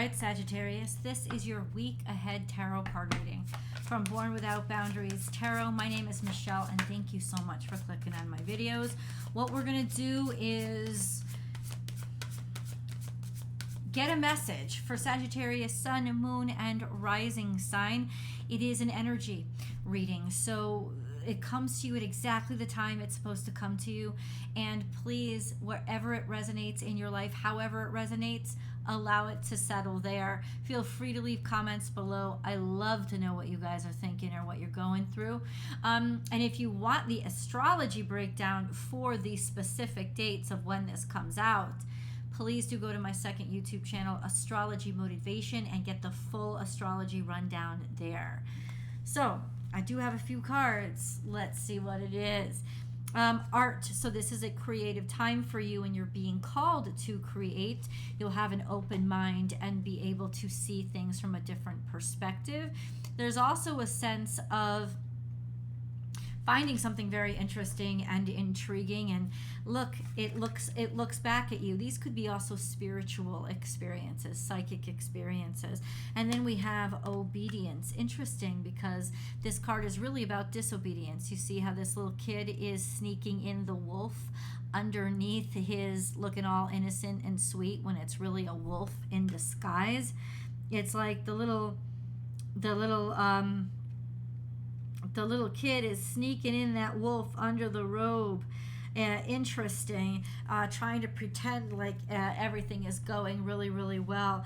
right, Sagittarius, this is your week ahead tarot card reading from Born Without Boundaries Tarot. My name is Michelle, and thank you so much for clicking on my videos. What we're going to do is get a message for Sagittarius, Sun, Moon, and Rising sign. It is an energy reading, so it comes to you at exactly the time it's supposed to come to you. And please, wherever it resonates in your life, however it resonates, allow it to settle there. Feel free to leave comments below. I love to know what you guys are thinking or what you're going through. And if you want the astrology breakdown for the specific dates of when this comes out, please do go to my second YouTube channel, Astrology Motivation, and get the full astrology rundown there. So I do have a few cards. Let's see what it is. Art. So this is a creative time for you, and you're being called to create. You'll have an open mind and be able to see things from a different perspective. There's also a sense of finding something very interesting and intriguing, and look, it looks back at you. These could be also spiritual experiences, psychic experiences. And then we have obedience. Interesting, because this card is really about disobedience. You see how this little kid is sneaking in the wolf underneath his looking all innocent and sweet when it's really a wolf in disguise. It's like the little kid is sneaking in that wolf under the robe. Interesting. Trying to pretend like everything is going really, really well.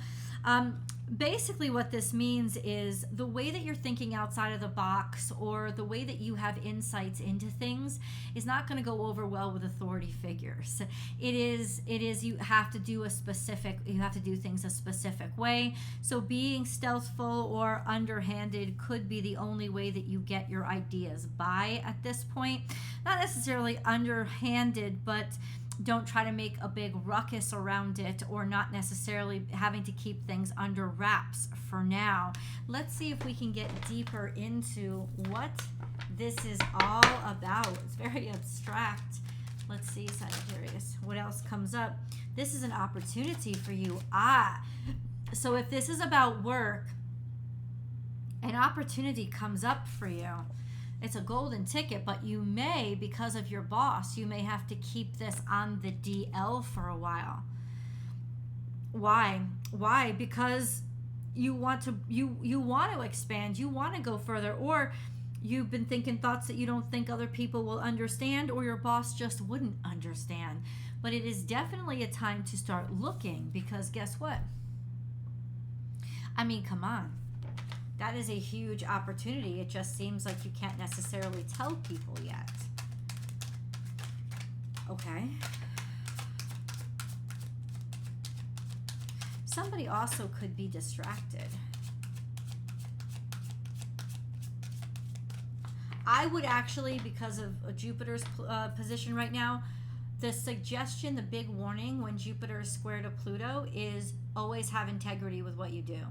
Basically what this means is the way that you're thinking outside of the box, or the way that you have insights into things, is not going to go over well with authority figures. It is you have to do things a specific way. So being stealthful or underhanded could be the only way that you get your ideas by at this point. Not necessarily underhanded, but don't try to make a big ruckus around it, or not necessarily having to keep things under wraps for now. Let's see if we can get deeper into what this is all about. It's very abstract. Let's see, Sagittarius, what else comes up? This is an opportunity for you. So if this is about work, an opportunity comes up for you. It's a golden ticket, but you may, because of your boss, you may have to keep this on the DL for a while. Why? Because you want to expand, you want to go further, or you've been thinking thoughts that you don't think other people will understand, or your boss just wouldn't understand. But it is definitely a time to start looking, because guess what? I mean, come on. That is a huge opportunity. It just seems like you can't necessarily tell people yet. Okay. Somebody also could be distracted. I would actually, because of Jupiter's position right now, the suggestion, the big warning when Jupiter is square to Pluto is always have integrity with what you do.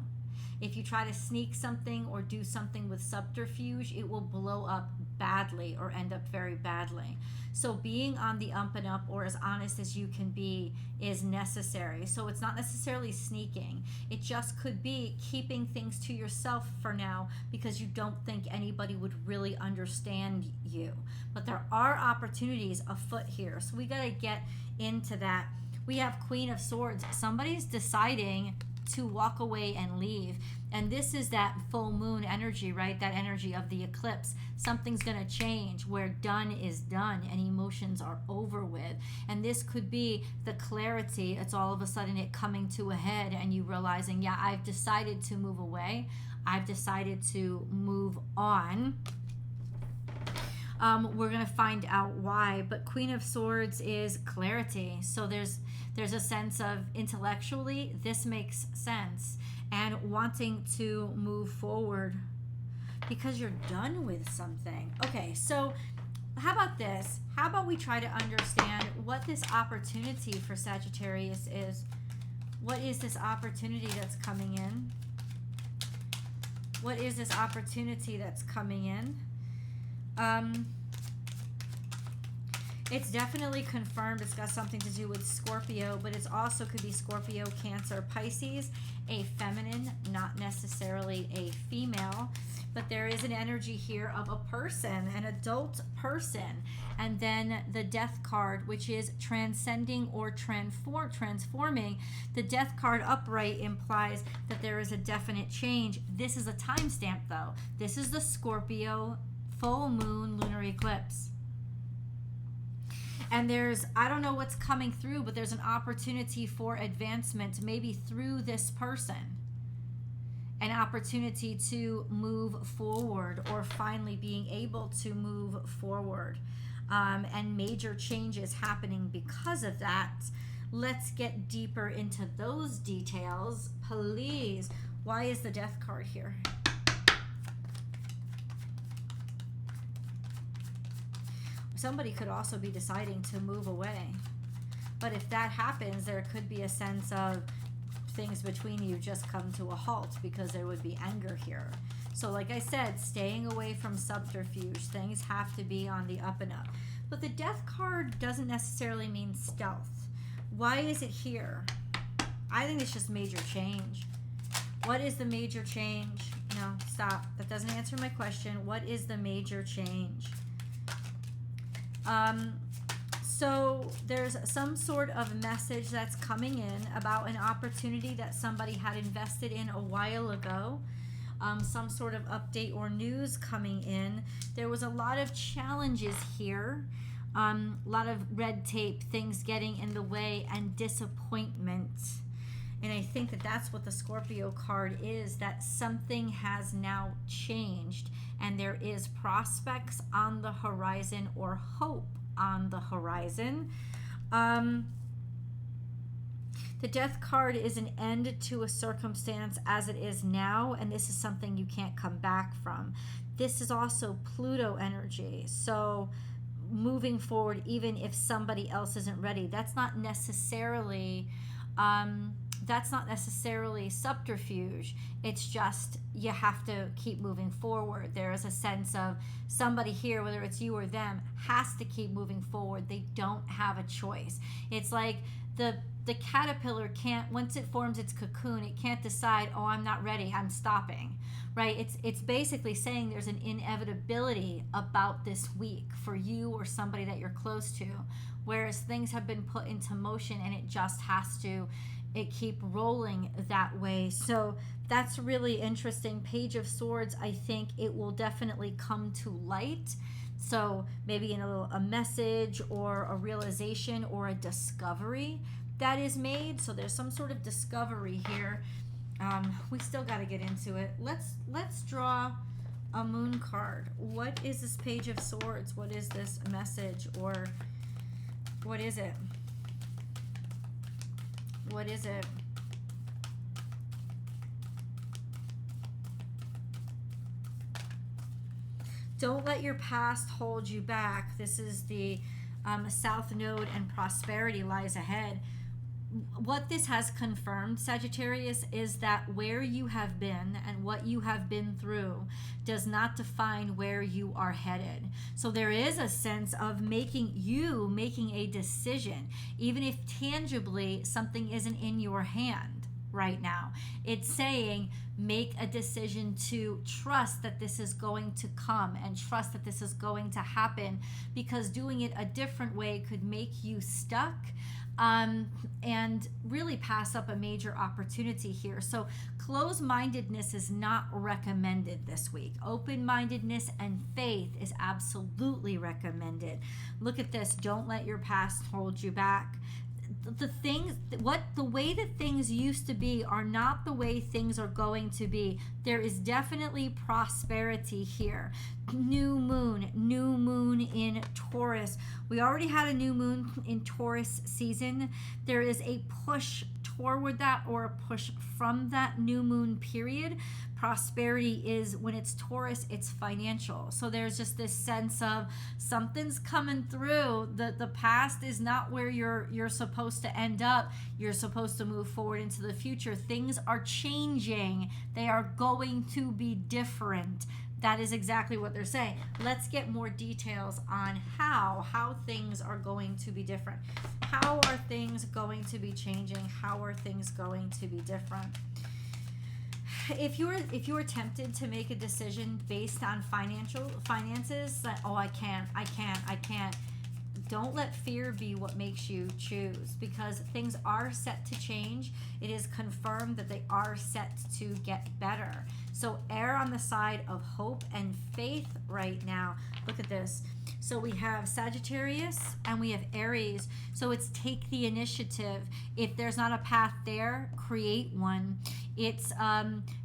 If you try to sneak something or do something with subterfuge, it will blow up badly or end up very badly. So being on the up and up, or as honest as you can be, is necessary. So it's not necessarily sneaking. It just could be keeping things to yourself for now, because you don't think anybody would really understand you. But there are opportunities afoot here. So we got to get into that. We have Queen of Swords. Somebody's deciding to walk away and leave, and this is that full moon energy, right? That energy of the eclipse. Something's going to change, where done is done and emotions are over with. And this could be the clarity. It's all of a sudden it coming to a head, and you realizing, yeah, I've decided to move away, I've decided to move on. We're going to find out why, but Queen of Swords is clarity. So there's a sense of intellectually, this makes sense, and wanting to move forward because you're done with something. Okay, so how about this? How about we try to understand what this opportunity for Sagittarius is? What is this opportunity that's coming in? What is this opportunity that's coming in? It's definitely confirmed it's got something to do with Scorpio, but it's also could be Scorpio, Cancer, Pisces, a feminine, not necessarily a female. But there is an energy here of a person, an adult person. And then the Death card, which is transcending or transforming. The Death card upright implies that there is a definite change. This is a timestamp, though. This is the Scorpio full moon lunar eclipse. And there's, I don't know what's coming through, but there's an opportunity for advancement, maybe through this person. An opportunity to move forward, or finally being able to move forward, and major changes happening because of that. Let's get deeper into those details, please. Why is the Death card here? Somebody could also be deciding to move away, but if that happens, there could be a sense of things between you just come to a halt, because there would be anger here. So like I said, staying away from subterfuge. Things have to be on the up and up. But the Death card doesn't necessarily mean stealth. Why is it here? I think it's just major change. What is the major change? No, stop. That doesn't answer my question. What is the major change? So there's some sort of message that's coming in about an opportunity that somebody had invested in a while ago. Some sort of update or news coming in. There was a lot of challenges here. A lot of red tape, things getting in the way, and disappointment. And I think that that's what the Scorpio card is, that something has now changed and there is prospects on the horizon, or hope on the horizon. The Death card is an end to a circumstance as it is now, and this is something you can't come back from. This is also Pluto energy, so moving forward, even if somebody else isn't ready, that's not necessarily subterfuge. It's just you have to keep moving forward. There is a sense of somebody here, whether it's you or them, has to keep moving forward. They don't have a choice. It's like the caterpillar can't, once it forms its cocoon, it can't decide, oh, I'm not ready, I'm stopping, right? It's basically saying there's an inevitability about this week for you or somebody that you're close to, whereas things have been put into motion and it just has to keep rolling that way. So that's really interesting. Page of Swords, I think it will definitely come to light. So maybe in a message or a realization or a discovery that is made. So there's some sort of discovery here. We still got to get into it. Let's draw a moon card. What is this Page of Swords? What is this message, or what is it? What is it? Don't let your past hold you back. This is the South Node, and prosperity lies ahead. What this has confirmed, Sagittarius, is that where you have been and what you have been through does not define where you are headed. So there is a sense of making a decision, even if tangibly something isn't in your hand right now. It's saying make a decision to trust that this is going to come and trust that this is going to happen, because doing it a different way could make you stuck. And really pass up a major opportunity here. So closed-mindedness is not recommended this week. Open-mindedness and faith is absolutely recommended. Look at this. Don't let your past hold you back. The way that things used to be are not the way things are going to be. There is definitely prosperity here. New moon in Taurus. We already had a new moon in Taurus season. There is a push toward that, or a push from that new moon period. Prosperity is, when it's Taurus, it's financial. So there's just this sense of something's coming through. The past is not where you're supposed to end up. You're supposed to move forward into the future. Things are changing. They are going to be different. That is exactly what they're saying. Let's get more details on how things are going to be different. How are things going to be changing? How are things going to be different? if you're tempted to make a decision based on finances, that, oh, I can't, don't let fear be what makes you choose, because things are set to change. It is confirmed that they are set to get better. So err on the side of hope and faith right now. Look at this. So we have Sagittarius and we have Aries. So it's take the initiative. If there's not a path there, create one. It's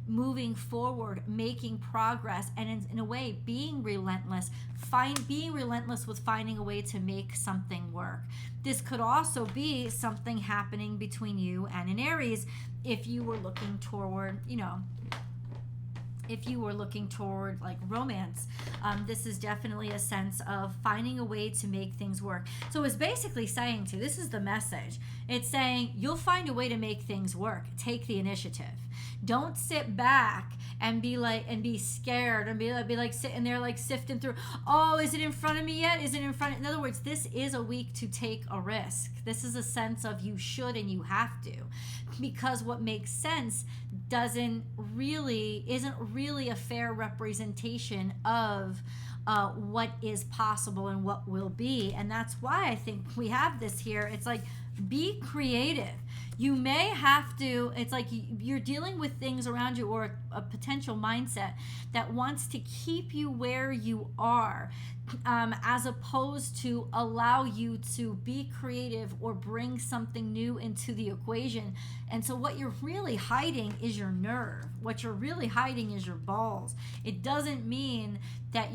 moving forward, making progress, and in a way, being relentless. Being relentless with finding a way to make something work. This could also be something happening between you and an Aries if you were looking toward, if you were looking toward like romance. This is definitely a sense of finding a way to make things work. So it's basically saying to, this is the message. It's saying you'll find a way to make things work. Take the initiative. Don't sit back and be scared and be like sitting there like sifting through. Oh, is it in front of me yet? Is it in front? In other words, this is a week to take a risk. This is a sense of you should and you have to, because what makes sense isn't really a fair representation of what is possible and what will be. And that's why I think we have this here. It's like, be creative. You may have to, it's like you're dealing with things around you, or a potential mindset that wants to keep you where you are, as opposed to allow you to be creative or bring something new into the equation. And so what you're really hiding is your nerve. What you're really hiding is your balls. It doesn't mean that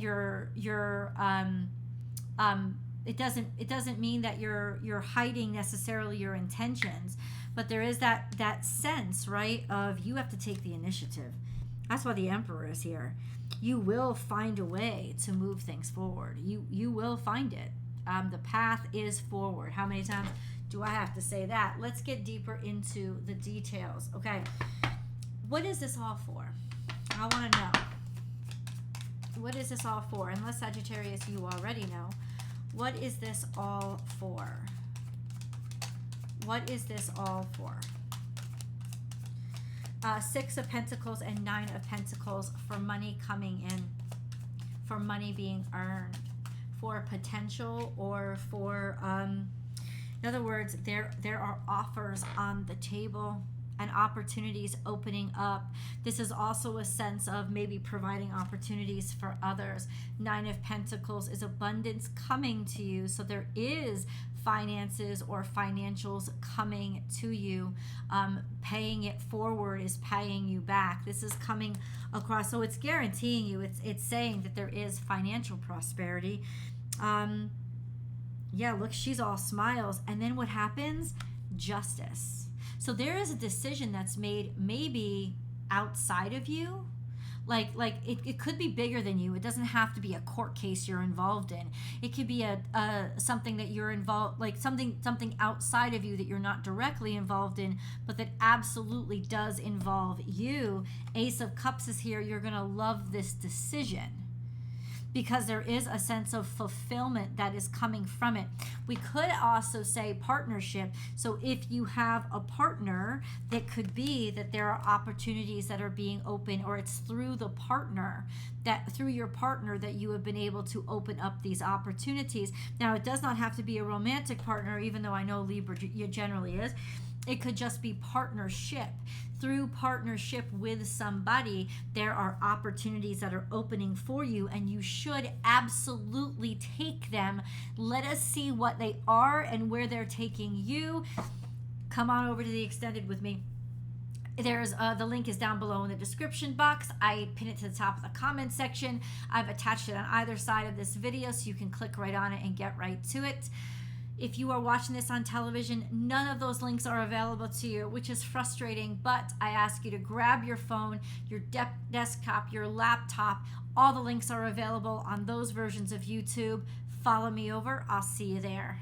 it doesn't mean that you're hiding necessarily your intentions, but there is that sense, right, of you have to take the initiative. That's why the Emperor is here. You will find a way to move things forward. You will find it. The path is forward. How many times do I have to say that? Let's get deeper into the details. Okay, what is this all for? I want to know. What is this all for? Unless Sagittarius, you already know. What is this all for? What is this all for? 6 of Pentacles and 9 of Pentacles for money coming in, for money being earned, for potential, or for, in other words, there are offers on the table and opportunities opening up. This is also a sense of maybe providing opportunities for others. 9 of Pentacles is abundance coming to you. So there is finances or financials coming to you. Paying it forward is paying you back. This is coming across. So it's guaranteeing you. It's saying that there is financial prosperity. Yeah, look, she's all smiles. And then what happens? Justice. So there is a decision that's made maybe outside of you. Like it could be bigger than you. It doesn't have to be a court case you're involved in. It could be something that you're involved, like something outside of you that you're not directly involved in, but that absolutely does involve you. Ace of Cups is here. You're going to love this decision, because there is a sense of fulfillment that is coming from it. We could also say partnership. So if you have a partner, that could be that there are opportunities that are being open, or it's through the partner, that through your partner that you have been able to open up these opportunities. Now, it does not have to be a romantic partner, even though I know Libra generally is. It could just be partnership. Through partnership with somebody, there are opportunities that are opening for you, and you should absolutely take them. Let us see what they are and where they're taking you. Come on over to the extended with me. There's the link is down below in the description box. I pin it to the top of the comment section. I've attached it on either side of this video, so you can click right on it and get right to it. If you are watching this on television, none of those links are available to you, which is frustrating, but I ask you to grab your phone, your desktop, your laptop. All the links are available on those versions of YouTube. Follow me over. I'll see you there.